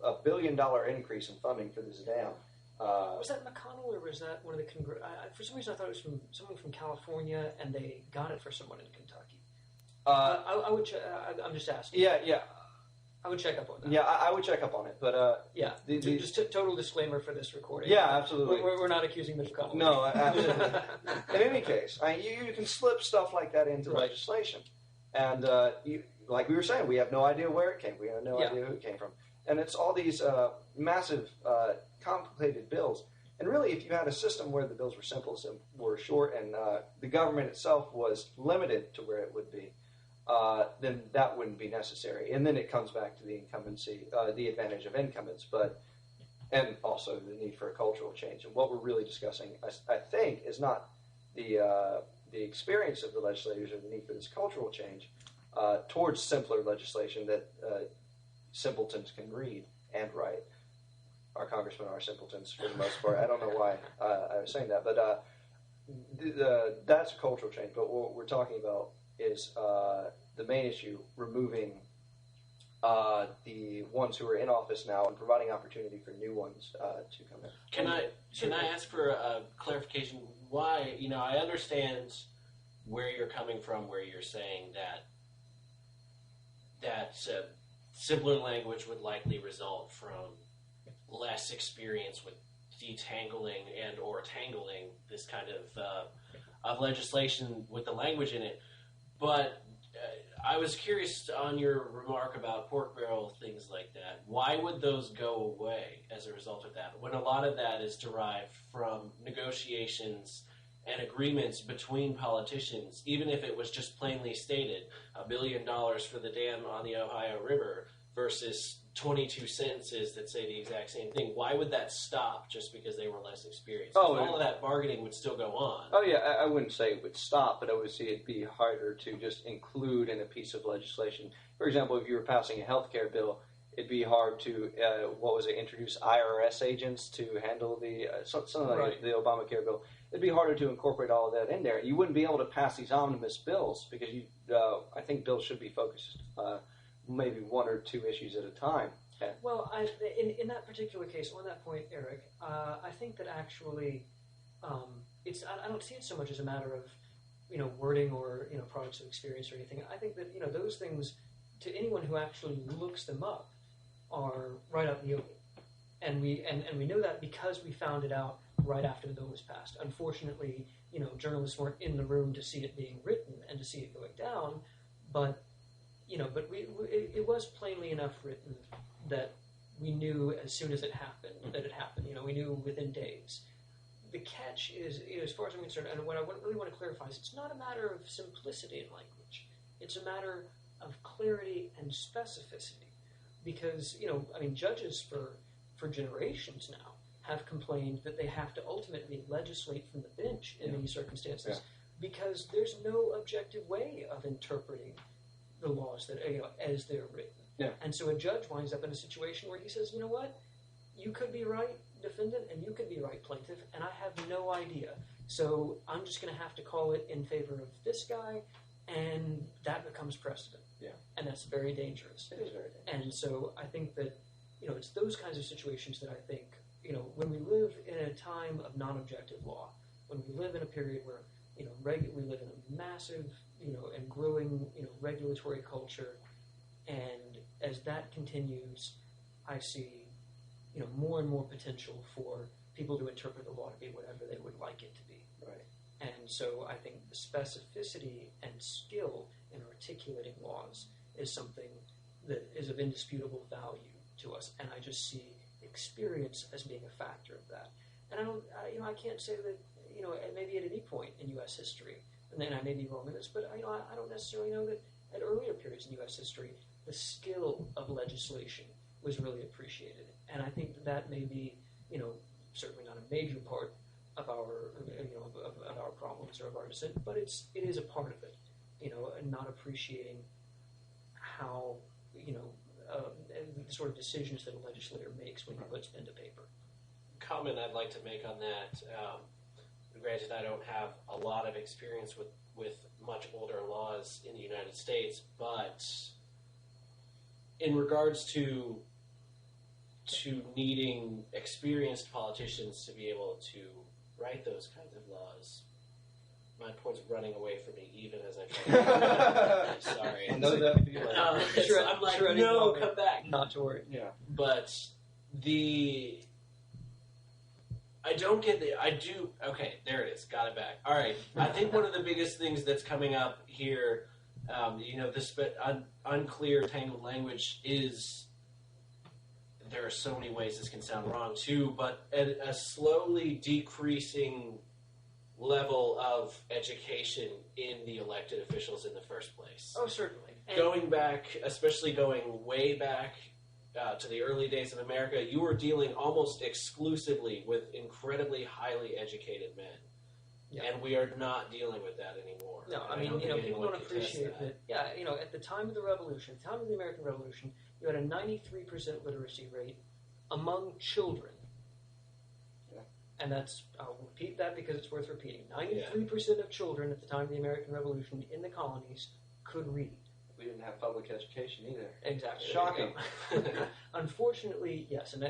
$1 billion increase in funding for this dam. Was that McConnell, or was that one of the for some reason I thought it was from someone from California, and they got it for someone in Kentucky. I would. I'm just asking. Yeah. I would check up on that. Yeah, I would check up on it, but just total disclaimer for this recording. Yeah, absolutely. We're not accusing Mitch McConnell. No, absolutely. In any case, you can slip stuff like that into legislation, and like we were saying, we have no idea where it came. We have no idea who it came from, and it's all these massive, complicated bills. And really, if you had a system where the bills were simple, were short, and the government itself was limited to where it would be, then that wouldn't be necessary. And then it comes back to the incumbency, the advantage of incumbents, and also the need for a cultural change. And what we're really discussing, I think, is not the experience of the legislators or the need for this cultural change towards simpler legislation that simpletons can read and write. Our congressmen are simpletons for the most part. I don't know why I was saying that, but that's a cultural change. But what we're talking about is the main issue, removing the ones who are in office now and providing opportunity for new ones to come in. Can I ask for a clarification? Why? I understand where you're coming from, where you're saying that simpler language would likely result from less experience with detangling and or tangling this kind of legislation with the language in it. But I was curious on your remark about pork barrel, things like that. Why would those go away as a result of that, when a lot of that is derived from negotiations and agreements between politicians, even if it was just plainly stated, $1 billion for the dam on the Ohio River versus 22 sentences that say the exact same thing? Why would that stop just because they were less experienced? All of that bargaining would still go on. Oh, yeah, I wouldn't say it would stop, but I would say it'd be harder to just include in a piece of legislation. For example, if you were passing a health care bill, it'd be hard to, introduce IRS agents to handle the, something like the Obamacare bill. It'd be harder to incorporate all of that in there. You wouldn't be able to pass these omnibus bills because I think bills should be focused maybe one or two issues at a time. Okay. Well, in that particular case, on that point, Eric, I think that actually I don't see it so much as a matter of wording or products of experience or anything. I think that those things, to anyone who actually looks them up, are right out in the open, and we know that because we found it out right after the bill was passed. Unfortunately, journalists weren't in the room to see it being written and to see it going down, but it was plainly enough written that we knew as soon as it happened that it happened. We knew within days. The catch is, as far as I'm concerned, and what I really want to clarify is, it's not a matter of simplicity in language. It's a matter of clarity and specificity. Because, judges for generations now have complained that they have to ultimately legislate from the bench in these circumstances because there's no objective way of interpreting the laws that as they're written. Yeah. And so a judge winds up in a situation where he says, you know what, you could be right, defendant, and you could be right, plaintiff, and I have no idea. So I'm just going to have to call it in favor of this guy, and that becomes precedent. Yeah. And that's very dangerous. It is very dangerous. And so I think that, it's those kinds of situations that I think, when we live in a time of non-objective law, when we live in a period where, we live in a massive, and growing, regulatory culture, and as that continues, I see, more and more potential for people to interpret the law to be whatever they would like it to be. Right. And so I think the specificity and skill in articulating laws is something that is of indisputable value to us, and I just see experience as being a factor of that. And I can't say that, maybe at any point in U.S. history, and then I may be wrong in this, but I don't necessarily know that at earlier periods in U.S. history the skill of legislation was really appreciated. And I think that may be, certainly not a major part of our, of our problems or of our dissent, but it is a part of it, and not appreciating how, the sort of decisions that a legislator makes when he puts pen to paper. Comment I'd like to make on that. Granted, I don't have a lot of experience with much older laws in the United States, but in regards to needing experienced politicians to be able to write those kinds of laws, my point's running away from me even as I try to sorry. I know that feeling. I'm like, no, come back. Not to worry. Yeah. But okay, there it is. Got it back. All right. I think one of the biggest things that's coming up here, this unclear, tangled language is, there are so many ways this can sound wrong too, but a slowly decreasing level of education in the elected officials in the first place. Oh, certainly. Going way back to the early days of America, you were dealing almost exclusively with incredibly highly educated men. Yeah. And we are not dealing with that anymore. No, I mean, people don't appreciate that. Yeah, at the time of the Revolution, the time of the American Revolution, you had a 93% literacy rate among children. Yeah. And I'll repeat that because it's worth repeating. 93% of children at the time of the American Revolution in the colonies could read. We didn't have public education either. Exactly. Shocking. Unfortunately, yes, and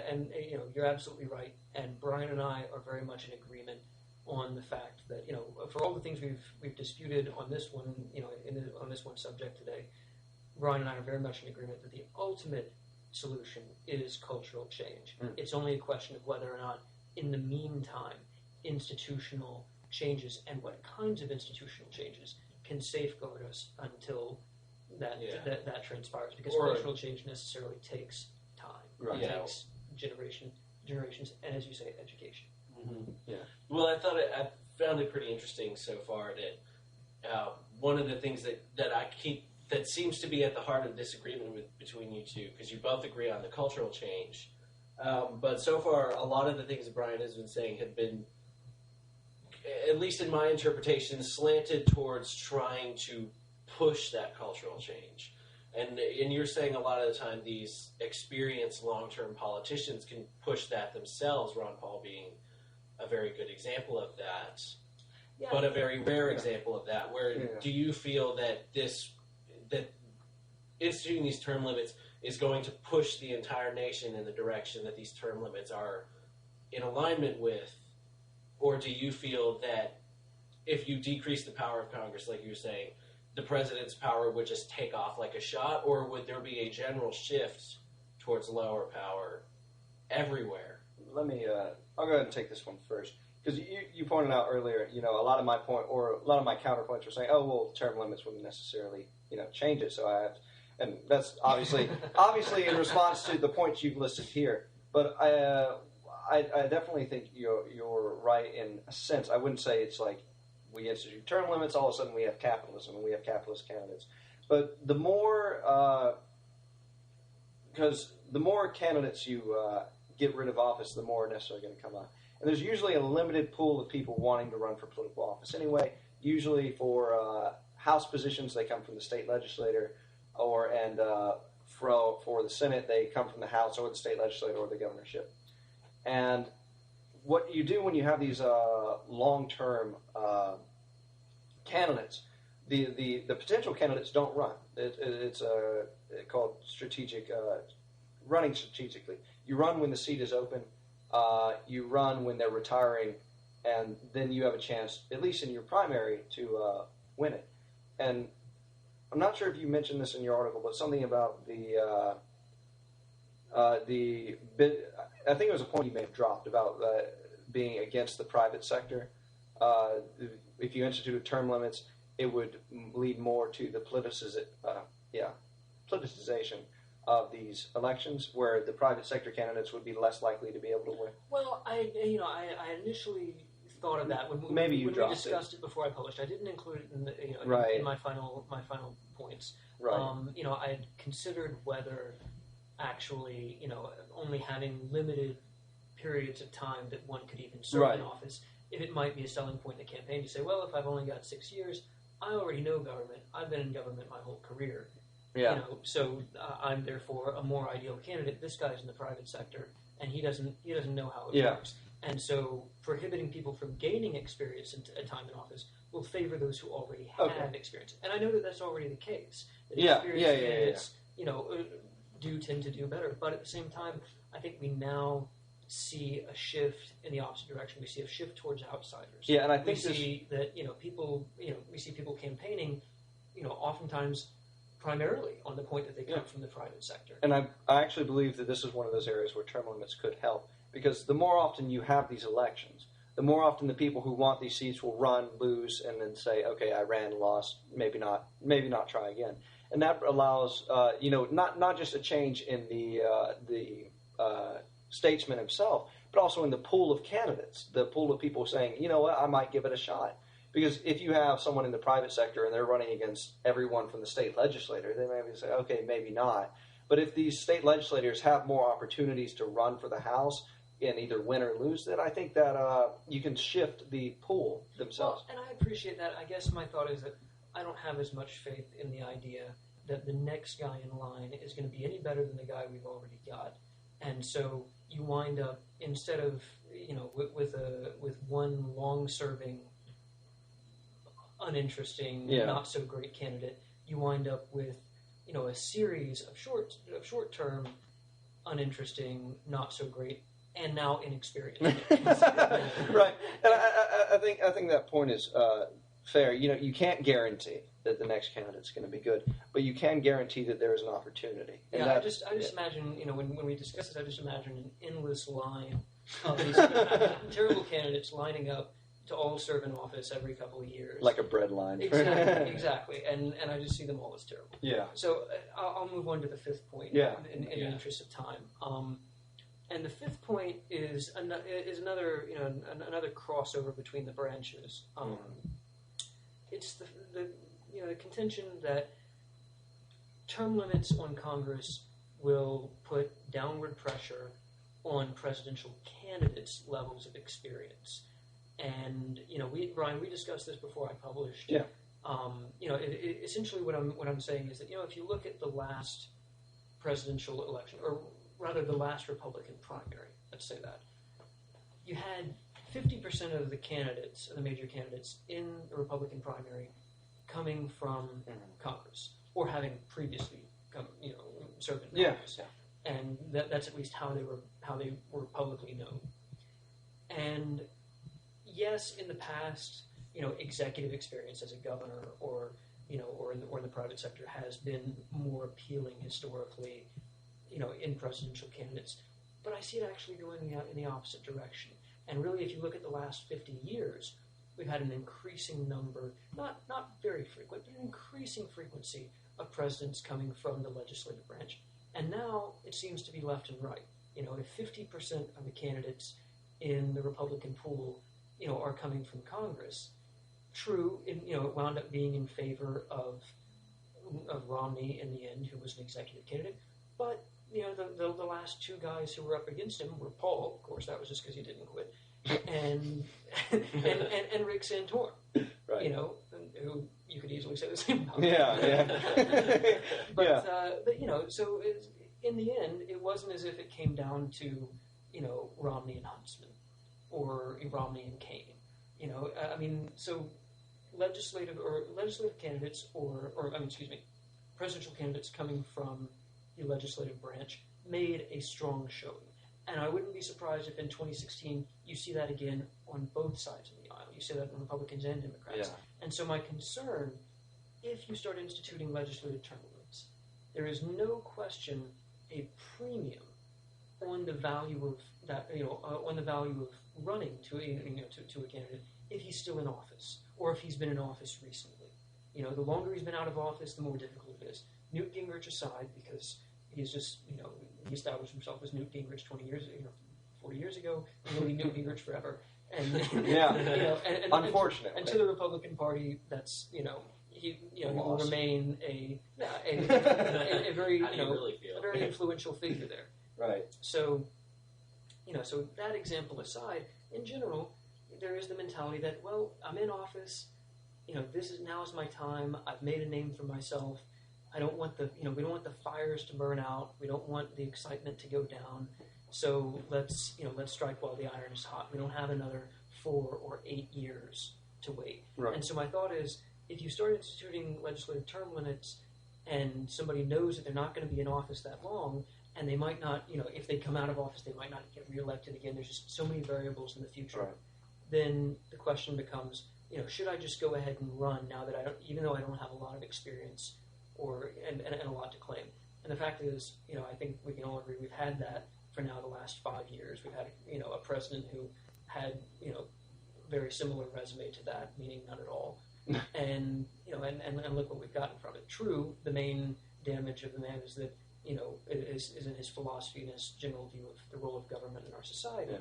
you're absolutely right. And Brian and I are very much in agreement on the fact that for all the things we've disputed on this one, on this one subject today, Brian and I are very much in agreement that the ultimate solution is cultural change. It's only a question of whether or not, in the meantime, institutional changes and what kinds of institutional changes can safeguard us until that transpires, because cultural change necessarily takes time. Right. It takes generations, and as you say, education. Mm-hmm. Yeah. Well, I found it pretty interesting so far that one of the things that seems to be at the heart of disagreement between you two, because you both agree on the cultural change, but so far a lot of the things that Brian has been saying have been, at least in my interpretation, slanted towards trying to push that cultural change. And you're saying a lot of the time these experienced long-term politicians can push that themselves, Ron Paul being a very good example of that, but a very rare example of that. Do you feel that that instituting these term limits is going to push the entire nation in the direction that these term limits are in alignment with, or do you feel that if you decrease the power of Congress, like you were saying, the president's power would just take off like a shot, or would there be a general shift towards lower power everywhere? Let me, I'll go ahead and take this one first. Because you pointed out earlier, a lot of my counterpoints were saying, oh, well, term limits wouldn't necessarily, change it. So and that's obviously in response to the points you've listed here. But I definitely think you're right in a sense. I wouldn't say it's like we institute term limits, all of a sudden we have capitalism and we have capitalist candidates. But the more, because the more candidates you get rid of office, the more necessarily going to come out. And there's usually a limited pool of people wanting to run for political office anyway. Usually for House positions, they come from the state legislature, for the Senate, they come from the House or the state legislature or the governorship. And what you do when you have these long-term candidates, the potential candidates don't run. It's called running strategically. You run when the seat is open. You run when they're retiring, and then you have a chance, at least in your primary, to win it. And I'm not sure if you mentioned this in your article, but something about I think it was a point you may have dropped about being against the private sector. If you instituted term limits, it would lead more to the politicization of these elections, where the private sector candidates would be less likely to be able to win. Well, I initially thought of that when Maybe we dropped discussed it before I published. I didn't include it in, Right. in my final points. Right. I had considered whether actually, only having limited periods of time that one could even serve Right. in office, if it might be a selling point in the campaign to say, well, if I've only got 6 years, I already know government. I've been in government my whole career. Yeah. So I'm therefore a more ideal candidate. This guy's in the private sector, and he doesn't know how it works. And so prohibiting people from gaining experience in a time in office will favor those who already have experience. And I know that that's already the case. That experienced candidates, do tend to do better. But at the same time, I think we now see a shift in the opposite direction. We see a shift towards outsiders. Yeah, and I think we see that people, we see people campaigning, oftentimes primarily on the point that they come from the private sector. And I actually believe that this is one of those areas where term limits could help, because the more often you have these elections, the more often the people who want these seats will run, lose, and then say, okay, I ran, lost, maybe not try again. And that allows, not just a change in the statesman himself, but also in the pool of candidates, the pool of people saying, you know what, I might give it a shot. Because if you have someone in the private sector and they're running against everyone from the state legislature, they maybe say, okay, maybe not. But if these state legislators have more opportunities to run for the House and either win or lose, then I think that you can shift the pool themselves. Well, and I appreciate that. I guess my thought is that I don't have as much faith in the idea that the next guy in line is going to be any better than the guy we've already got. And so you wind up, instead of, with one long-serving, uninteresting, not so great candidate, you wind up with, a series of short-term, uninteresting, not so great, and now inexperienced. Right, and I think that point is fair. You can't guarantee that the next candidate's going to be good, but you can guarantee that there is an opportunity. And I just imagine, when we discuss this, I just imagine an endless line of these terrible candidates lining up to all serve in office every couple of years. Like a bread line. Exactly. And I just see them all as terrible. Yeah. So I'll move on to the fifth point in the interest of time. And the fifth point is another crossover between the branches. It's the contention that term limits on Congress will put downward pressure on presidential candidates' levels of experience. And Brian, we discussed this before I published. Yeah. Essentially, what I'm saying is that if you look at the last presidential election, or rather the last Republican primary, let's say that, you had 50% of the candidates, of the major candidates in the Republican primary, coming from Congress or having previously served in Congress. Yeah. And that's at least how they were publicly known. And yes, in the past, executive experience as a governor or in the private sector has been more appealing historically, in presidential candidates. But I see it actually going in the opposite direction. And really, if you look at the last 50 years, we've had an increasing number, not very frequent, but an increasing frequency of presidents coming from the legislative branch. And now it seems to be left and right. If 50% of the candidates in the Republican pool are coming from Congress. True, it wound up being in favor of Romney in the end, who was an executive candidate. But the last two guys who were up against him were Paul, of course, that was just because he didn't quit, and Rick Santorum, right. Who you could easily say the same about. But so in the end, it wasn't as if it came down to Romney and Huntsman, or Romney and Kane. So legislative candidates presidential candidates coming from the legislative branch made a strong showing. And I wouldn't be surprised if in 2016 you see that again on both sides of the aisle. You see that in Republicans and Democrats. Yeah. And so my concern, if you start instituting legislative term limits, there is no question a premium on the value of that, on the value of running to a candidate if he's still in office or if he's been in office recently. The longer he's been out of office, the more difficult it is. Newt Gingrich aside, because he's just, he established himself as Newt Gingrich 20 years, 40 years ago, we knew he'd be rich forever. And Yeah. and Unfortunately. and to the Republican Party, that's he will remain a very How do you really feel? a very influential figure there. Right. So so that example aside, in general, there is the mentality that, well, I'm in office, now's my time. I've made a name for myself. I don't want we don't want the fires to burn out. We don't want the excitement to go down. So let's strike while the iron is hot. We don't have another 4 or 8 years to wait. Right. And so my thought is, if you start instituting legislative term limits, and somebody knows that they're not going to be in office that long, and they might not, if they come out of office, they might not get reelected again. There's just so many variables in the future. Right. Then the question becomes, should I just go ahead and run now that even though I don't have a lot of experience and a lot to claim? And the fact is, I think we can all agree we've had that for now the last 5 years. We've had, a president who had, very similar resume to that, meaning none at all. And look what we've gotten from it. True, the main damage of the man is that, is in his philosophy and his general view of the role of government in our society. Yeah.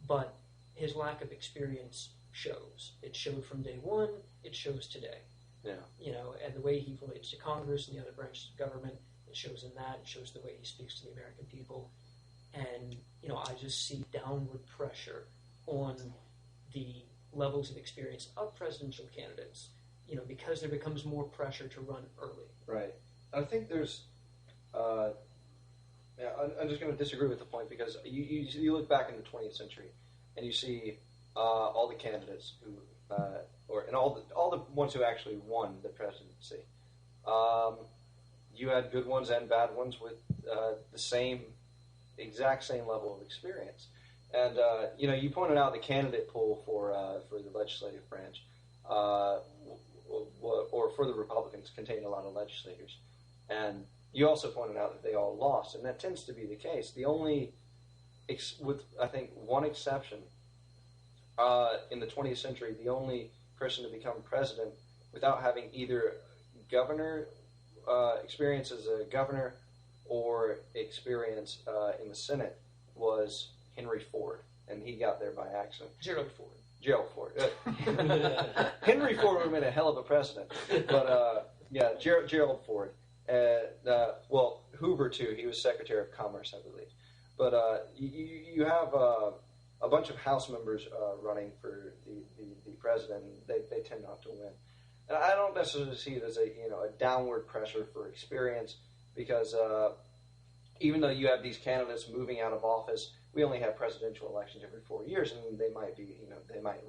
But his lack of experience shows. It showed from day one. It shows today. Yeah. And the way he relates to Congress and the other branches of government, it shows in that. It shows the way he speaks to the American people. And, I just see downward pressure on the levels of experience of presidential candidates, because there becomes more pressure to run early. Right. I think there's, I'm just going to disagree with the point, because you look back in the 20th century and you see all the candidates who, and all the ones who actually won the presidency. You had good ones and bad ones with the exact same level of experience. And you pointed out the candidate pool for the legislative branch, or for the Republicans, contained a lot of legislators, and you also pointed out that they all lost, and that tends to be the case. The only, with I think one exception, in the 20th century, the only person to become president without having either governor experience as a governor or experience in the Senate was Henry Ford, and he got there by accident. Gerald Ford. Henry Ford would have been a hell of a president, but Gerald Ford. Hoover too. He was Secretary of Commerce, I believe. But you have a bunch of House members running for the president. They tend not to win, and I don't necessarily see it as a downward pressure for experience, because even though you have these candidates moving out of office, we only have presidential elections every 4 years, and they might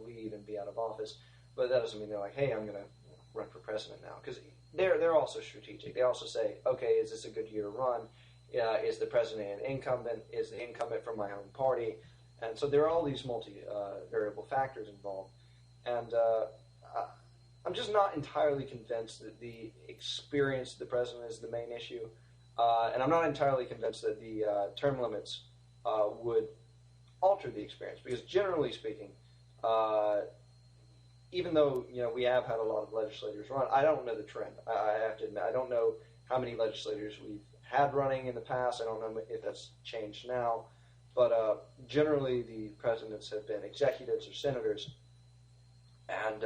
leave and be out of office, but that doesn't mean they're like, hey, I'm going to run for president now, because they're also strategic. They also say, okay, is this a good year to run? Is the president an incumbent? Is the incumbent from my own party? And so there are all these variable factors involved, and I'm just not entirely convinced that the experience of the president is the main issue, and I'm not entirely convinced that the term limits would alter the experience, because generally speaking, even though we have had a lot of legislators run, I don't know the trend. I have to admit, I don't know how many legislators we've had running in the past. I don't know if that's changed now, but generally the presidents have been executives or senators, and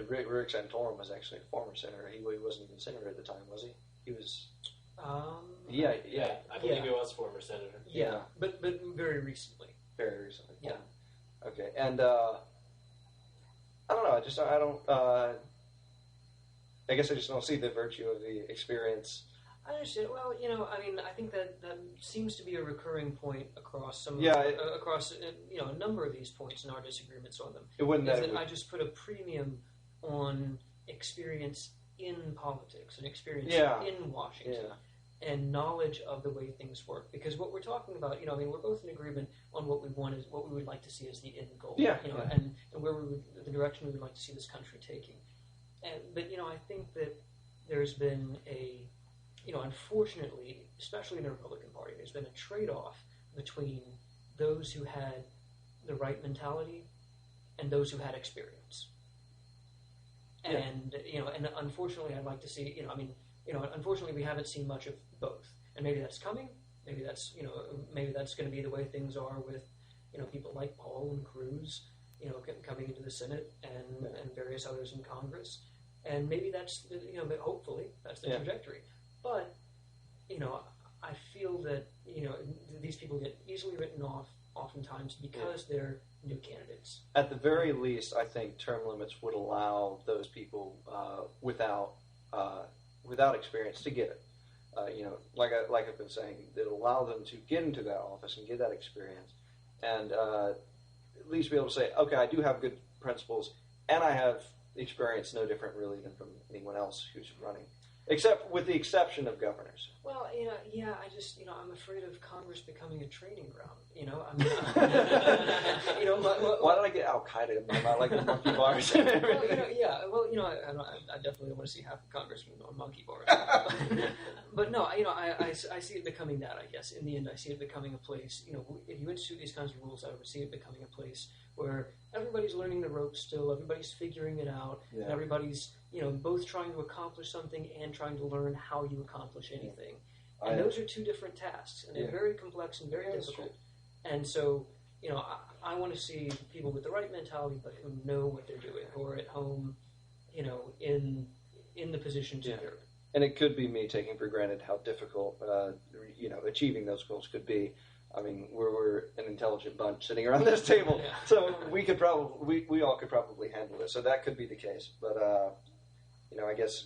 Rick Santorum was actually a former senator. He wasn't even senator at the time, was he? He was. I believe he was former senator. Yeah, but very recently. Very recently. Yeah. Okay, and I don't know. I guess I just don't see the virtue of the experience. I understand. Well, I think that seems to be a recurring point across a number of these points in our disagreements on them. It wouldn't. I just put a premium on experience in politics and experience in Washington and knowledge of the way things work. Because what we're talking about, we're both in agreement on what we want is what we would like to see as the end goal. And where the direction we would like to see this country taking. But I think that there's been unfortunately, especially in the Republican Party, there's been a trade-off between those who had the right mentality and those who had experience. And unfortunately, I'd like to see. Unfortunately, we haven't seen much of both, and maybe that's coming. maybe that's going to be the way things are with people like Paul and Cruz, coming into the Senate and various others in Congress, and maybe that's hopefully that's the trajectory. But I feel that these people get easily written off oftentimes because they're new candidates. At the very least, I think term limits would allow those people without experience to get it. Like I've been saying, it'll allow them to get into that office and get that experience, and at least be able to say, okay, I do have good principles, and I have experience no different really than from anyone else who's running. Except with the exception of governors. Well, I just, I'm afraid of Congress becoming a training ground. Why did I get Al Qaeda in my mind, like the monkey bars? I definitely don't want to see half of Congressmen on monkey bars. But no, I see it becoming that. I guess in the end, I see it becoming a place. If you institute these kinds of rules, I would see it becoming a place where everybody's learning the ropes still, everybody's figuring it out, and everybody's both trying to accomplish something and trying to learn how you accomplish anything. And those are two different tasks, and they're very complex and very difficult. And so, I want to see people with the right mentality, but who know what they're doing, who are at home, in the position to do it. And it could be me taking for granted how difficult, achieving those goals could be. I mean, we're an intelligent bunch sitting around this table, so we all could probably handle it. So that could be the case. But I guess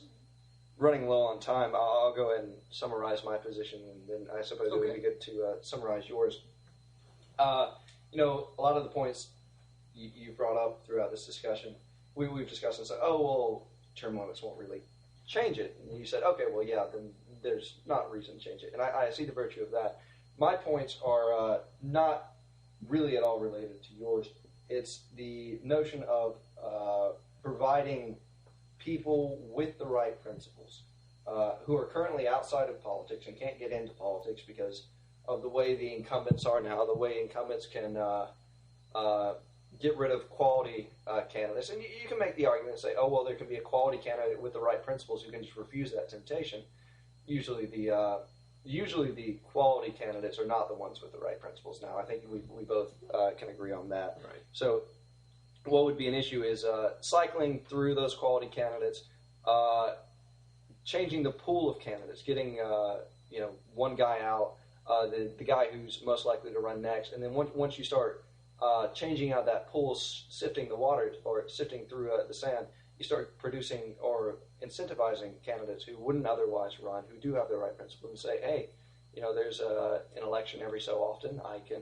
running low on time, I'll go ahead and summarize my position, and then I suppose it would be good to summarize yours. A lot of the points you brought up throughout this discussion, we've discussed and said, term limits won't really change it. And you said, okay, well, yeah, then there's not reason to change it. And I see the virtue of that. My points are not really at all related to yours. It's the notion of providing people with the right principles who are currently outside of politics and can't get into politics because of the way the incumbents are now, the way incumbents can get rid of quality candidates. And you can make the argument and say, there can be a quality candidate with the right principles who can just refuse that temptation. Usually the quality candidates are not the ones with the right principles now. I think we both can agree on that. Right. So what would be an issue is cycling through those quality candidates, changing the pool of candidates, getting one guy out, the guy who's most likely to run next, and then once you start changing out that pool, sifting the water or sifting through the sand, you start producing or incentivizing candidates who wouldn't otherwise run, who do have the right principles, and say, hey, there's an election every so often. I can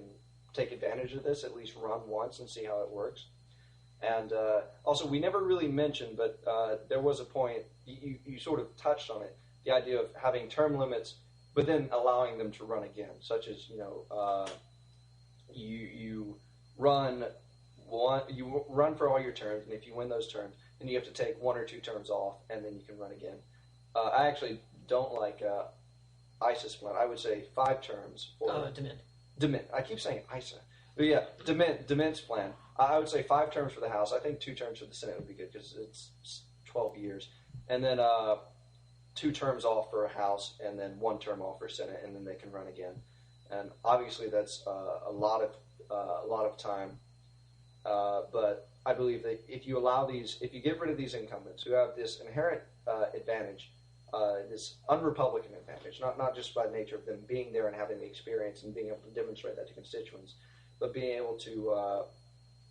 take advantage of this, at least run once and see how it works. And also, we never really mentioned, but there was a point, you sort of touched on it, the idea of having term limits, but then allowing them to run again, such as, you run for all your terms, and if you win those terms, then you have to take 1 or 2 terms off, and then you can run again. I actually don't like ISIS plan. I would say 5 terms. Dement. I keep saying ISA. But yeah, Dement's plan. I would say 5 terms for the House. I think 2 terms for the Senate would be good because it's 12 years. And then 2 terms off for a House, and then 1 term off for Senate, and then they can run again. And obviously that's a lot of time. But I believe that if you get rid of these incumbents who have this inherent advantage, this un-Republican advantage, not just by the nature of them being there and having the experience and being able to demonstrate that to constituents, but being able to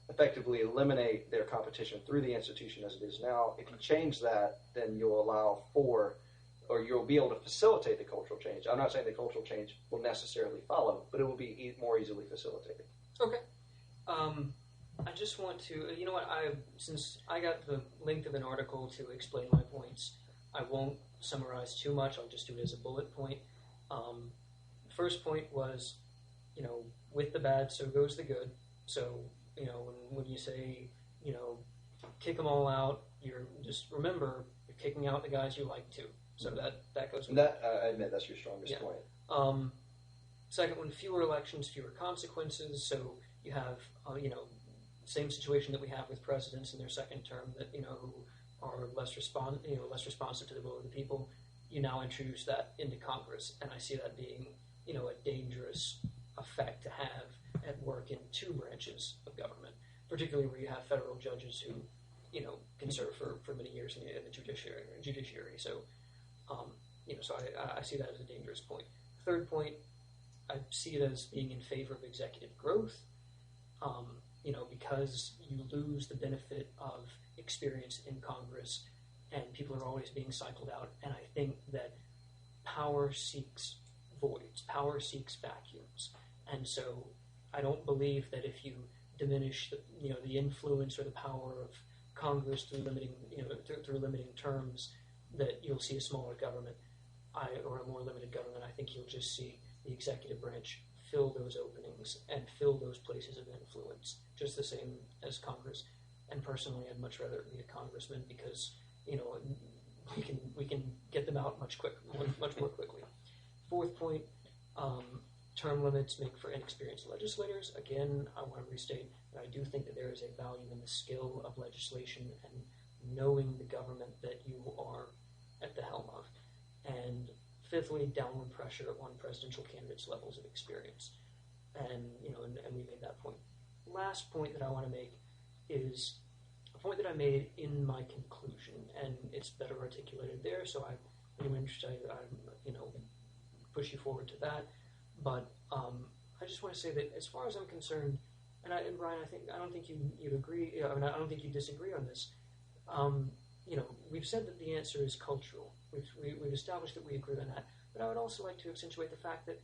effectively eliminate their competition through the institution as it is now. If you change that, then you'll allow for, or you'll be able to facilitate the cultural change. I'm not saying the cultural change will necessarily follow, but it will be more easily facilitated. Okay. I just want to, since I got the length of an article to explain my points, I won't summarize too much. I'll just do it as a bullet point. First point was, with the bad, so goes the good. So, when you say, kick them all out, you're just remember you're kicking out the guys you like to. So that goes with that. I admit that's your strongest point. Second one, fewer elections, fewer consequences. So you have, same situation that we have with presidents in their second term that who are less responsive to the will of the people. You now introduce that into Congress, and I see that being a dangerous effect to have at work in two branches of government, particularly where you have federal judges who, can serve for many years in the judiciary. So, so I see that as a dangerous point. Third point, I see it as being in favor of executive growth, because you lose the benefit of experience in Congress and people are always being cycled out. And I think that power seeks voids, power seeks vacuums. And so I don't believe that if you diminish the influence or the power of Congress through limiting, through limiting terms, that you'll see a smaller government or a more limited government. I think you'll just see the executive branch fill those openings and fill those places of influence, just the same as Congress. And personally, I'd much rather be a congressman because we can get them out much more quickly. Fourth point, term limits make for inexperienced legislators. Again, I want to restate that I do think that there is a value in the skill of legislation and knowing the government that you are at the helm of. And fifthly, downward pressure on presidential candidates' levels of experience. And we made that point. Last point that I want to make is a point that I made in my conclusion, and it's better articulated there. So I'm interested. I push you forward to that. But I just want to say that as far as I'm concerned, and Brian, I don't think you'd agree. I don't think you disagree on this. We've said that the answer is cultural. We've established that we agree on that. But I would also like to accentuate the fact that,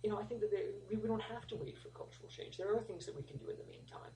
I think that we don't have to wait for cultural change. There are things that we can do in the meantime.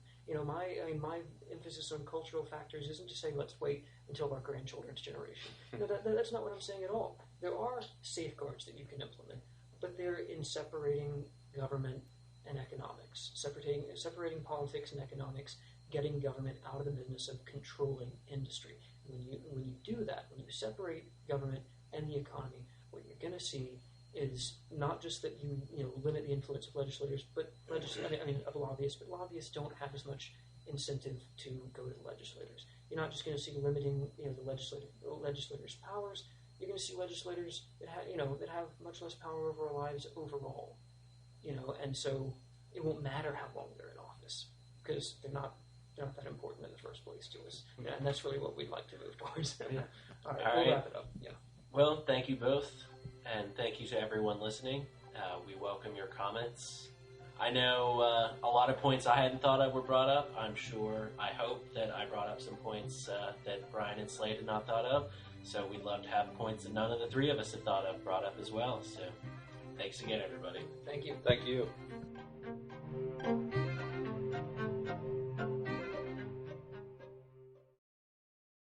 My emphasis on cultural factors isn't to say let's wait until our grandchildren's generation. No, that's not what I'm saying at all. There are safeguards that you can implement, but they're in separating government and economics, separating politics and economics, getting government out of the business of controlling industry. When you do that, when you separate government and the economy, what you're going to see is not just that you limit the influence of legislators, but of lobbyists. But lobbyists don't have as much incentive to go to the legislators. You're not just going to see limiting the legislators' powers. You're going to see legislators that have much less power over our lives overall. And so it won't matter how long they're in office because they're not that important in the first place to us. And that's really what we'd like to move towards. All right, we'll wrap it up. Yeah. Well, thank you both, and thank you to everyone listening. We welcome your comments. I know a lot of points I hadn't thought of were brought up. I hope that I brought up some points that Brian and Slade had not thought of. So we'd love to have points that none of the three of us have thought of brought up as well. So thanks again, everybody. Thank you. Thank you.